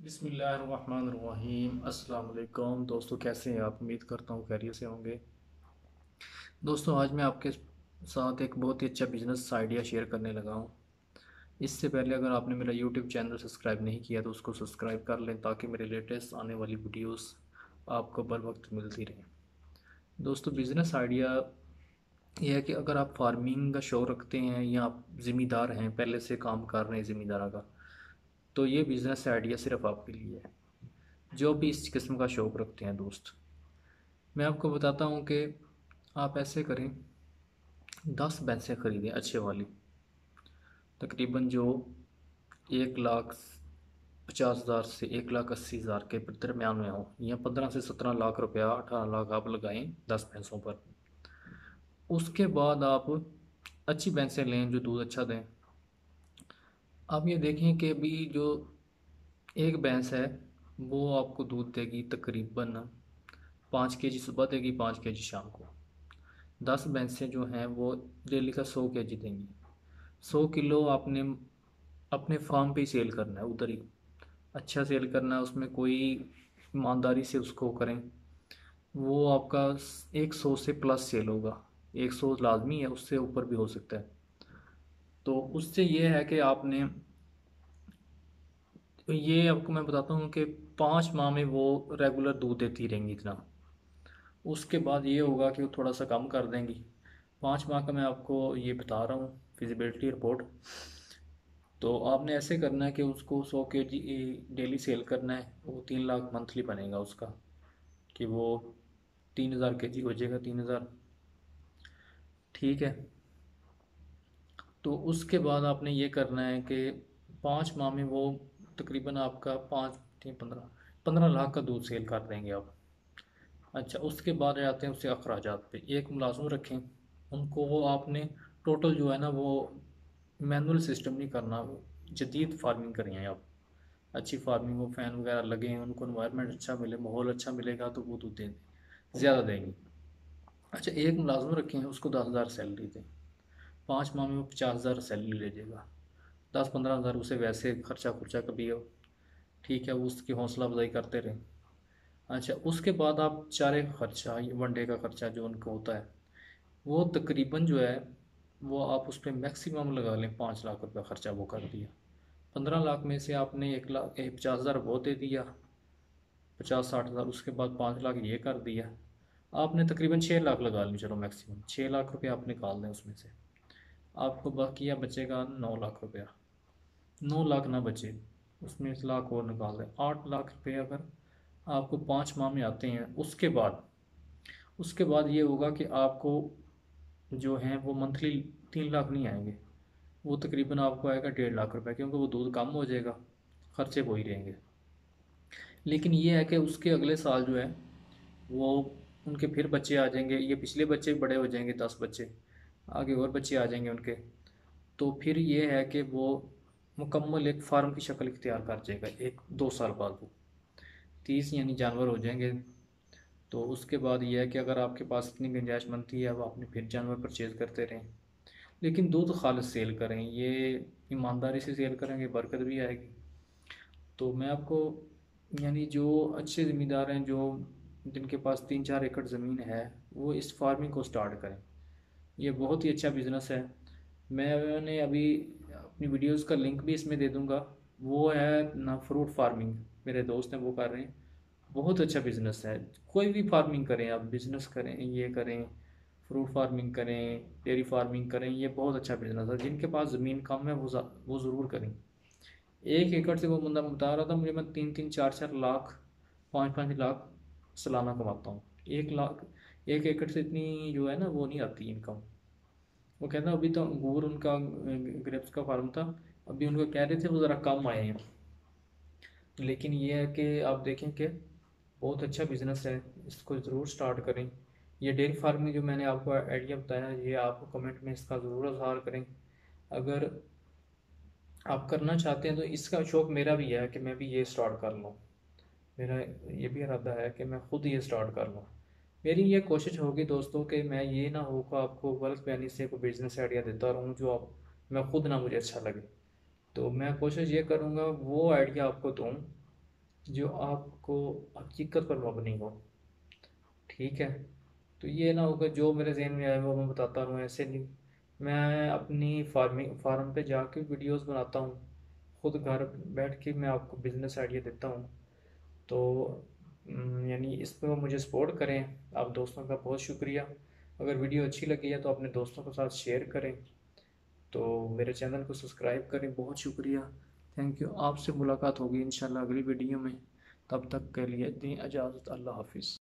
बिस्मिल्लाहिर्रहमानिर्रहीम। अस्सलाम वालेकुम दोस्तों, कैसे हैं आप? उम्मीद करता हूँ खैरियत से होंगे। दोस्तों, आज मैं आपके साथ एक बहुत ही अच्छा बिजनेस आइडिया शेयर करने लगा हूँ। इससे पहले अगर आपने मेरा यूट्यूब चैनल सब्सक्राइब नहीं किया तो उसको सब्सक्राइब कर लें ताकि मेरे लेटेस्ट आने वाली वीडियोस आपको बर वक्त मिलती रहें। दोस्तों, बिज़नेस आइडिया यह है कि अगर आप फार्मिंग का शौक रखते हैं या आप ज़िम्मेदार हैं, पहले से काम कर रहे हैं ज़िम्मेदारा का, तो ये बिज़नेस आइडिया सिर्फ आपके लिए है जो भी इस किस्म का शौक़ रखते हैं। दोस्त, मैं आपको बताता हूँ कि आप ऐसे करें, 10 भैंसें ख़रीदें अच्छे वाली, तकरीबन जो 1,50,000 से 1,80,000 के दरमियान में हो, या 15 से 17 लाख रुपया, 18 लाख आप लगाएं 10 भैंसों पर। उसके बाद आप अच्छी भैंसें लें जो दूध अच्छा दें। आप ये देखें कि अभी जो एक भैंस है वो आपको दूध देगी तकरीबन 5 kg सुबह देगी, 5 kg शाम को। 10 भैंसें जो हैं वो डेली का 100 kg देंगी। 100 किलो आपने अपने फार्म पे ही सेल करना है, उधर ही अच्छा सेल करना है, उसमें कोई ईमानदारी से उसको करें। वो आपका 100 से प्लस सेल होगा। 100 लाजमी है, उससे ऊपर भी हो सकता है। तो उससे ये है कि आपने, तो ये आपको मैं बताता हूँ कि 5 माह में वो रेगुलर दूध देती रहेंगी इतना। उसके बाद ये होगा कि वो थोड़ा सा कम कर देंगी। 5 माह का मैं आपको ये बता रहा हूँ फिजिबिलिटी रिपोर्ट। तो आपने ऐसे करना है कि उसको 100 kg डेली सेल करना है। वो 3 लाख मंथली बनेगा उसका, कि वो 3,000 kg हो जाएगा, 3,000। ठीक है। तो उसके बाद आपने ये करना है कि 5 माह में वो तकरीबन आपका 5 3 15 15 लाख का दूध सेल कर देंगे आप। अच्छा, उसके बाद आते हैं उससे अखराजात पे। एक मुलाजिम रखें, उनको वो आपने टोटल जो है ना वो मैनुअल सिस्टम नहीं करना, वो जदीद फार्मिंग करें आप। अच्छी फार्मिंग हो, फ़ैन वगैरह लगे हैं, उनको इन्वायरमेंट अच्छा मिले, माहौल अच्छा मिलेगा तो वो दूध दें, ज़्यादा देंगी। अच्छा, एक मुलाजिम रखें हैं, उसको 10,000 सैलरी दें। 5 माह में वो 50,000 सैलरी ले जाएगा। 10 15 हज़ार उसे वैसे खर्चा खुर्चा कभी हो, ठीक है, वो उसकी हौसला अफजाई करते रहें। अच्छा, उसके बाद आप चारे का खर्चा, ये वनडे का खर्चा जो उनको होता है, वो तकरीबन जो है वो आप उस पर मैक्सिमम लगा लें, 5 लाख रुपया खर्चा वो कर दिया। 15 लाख में से आपने 1,50,000 वो दे दिया, 50 60 हज़ार। उसके बाद 5 लाख ये कर दिया। आपने तकरीबन 6 लाख लगा लें, चलो मैक्सिमम 6 लाख रुपया आप निकाल दें उसमें से। आपको बाकिया बचेगा 9 लाख रुपया। 9 लाख ना बचे, उसमें 1 लाख और निकाल दें, 8 लाख रुपये अगर आपको 5 माह में आते हैं। उसके बाद ये होगा कि आपको जो हैं वो मंथली 3 लाख नहीं आएंगे, वो तकरीबन आपको आएगा 1.5 लाख रुपए, क्योंकि वो दूध कम हो जाएगा, खर्चे वही रहेंगे। लेकिन ये है कि उसके अगले साल जो है वो उनके फिर बच्चे आ जाएंगे, ये पिछले बच्चे बड़े हो जाएंगे, 10 बच्चे आगे और बच्चे आ जाएंगे उनके। तो फिर ये है कि वो मुकम्मल एक फार्म की शक्ल इख्तियार कर जाएगा। 1 2 साल बाद वो 30 यानी जानवर हो जाएंगे। तो उसके बाद ये है कि अगर आपके पास इतनी गुंजाइश बनती है, अब आपने फिर जानवर परचेज़ करते रहें, लेकिन दूध खालिस सेल करें। ये ईमानदारी से सेल करेंगे, बरकत भी आएगी। तो मैं आपको, यानी जो अच्छे ज़मींदार हैं, जो जिनके पास 3 4 एकड़ ज़मीन है, वो इस फार्मिंग को स्टार्ट करें। ये बहुत ही अच्छा बिज़नेस है। मैंने अभी अपनी वीडियोस का लिंक भी इसमें दे दूंगा। वो है ना फ्रूट फार्मिंग, मेरे दोस्त हैं वो कर रहे हैं। बहुत अच्छा बिज़नेस है। कोई भी फार्मिंग करें आप, बिज़नेस करें, ये करें, फ्रूट फार्मिंग करें, डेयरी फार्मिंग करें, ये बहुत अच्छा बिज़नेस है। जिनके पास ज़मीन कम है वो ज़रूर करें। 1 एकड़ से वो बंदा बता रहा था मुझे, मैं 3 3 4 4 लाख, 5 5 लाख सालाना कमाता हूँ। 1 लाख 1 एकड़ से इतनी जो है ना वो नहीं आती इनकम। वो कहता अभी तो अंगूर उनका ग्रेप्स का फार्म था, अभी उनको कह रहे थे वो ज़रा कम आए हैं। लेकिन ये है कि आप देखें कि बहुत अच्छा बिज़नेस है, इसको ज़रूर स्टार्ट करें। ये डेयरी फार्मिंग जो मैंने आपको आइडिया बताया, ये आप कमेंट में इसका ज़रूर इज़हार करें। अगर आप करना चाहते हैं तो इसका शौक़ मेरा भी है कि मैं भी ये स्टार्ट कर लूँ। मेरा ये भी इरादा है कि मैं ख़ुद ये स्टार्ट कर लूँ। मेरी ये कोशिश होगी दोस्तों कि मैं ये ना हो कि आपको गलत बयानी से कोई बिज़नेस आइडिया देता रहूँ जो आप, मैं खुद ना मुझे अच्छा लगे। तो मैं कोशिश ये करूँगा वो आइडिया आपको दूँ जो आपको हकीकत पर मबनी हो। ठीक है, तो ये ना होगा जो मेरे जहन में आए वो मैं बताता रहूँ, ऐसे नहीं। मैं अपनी फार्म पे जाके वीडियोस बनाता हूँ, खुद घर बैठ के मैं आपको बिजनेस आइडिया देता हूँ। तो यानी इस पर वो मुझे सपोर्ट करें। आप दोस्तों का बहुत शुक्रिया। अगर वीडियो अच्छी लगी है तो अपने दोस्तों के साथ शेयर करें, तो मेरे चैनल को सब्सक्राइब करें। बहुत शुक्रिया, थैंक यू। आपसे मुलाकात होगी इंशाल्लाह अगली वीडियो में। तब तक के लिए दें इजाज़त। अल्लाह हाफिज़।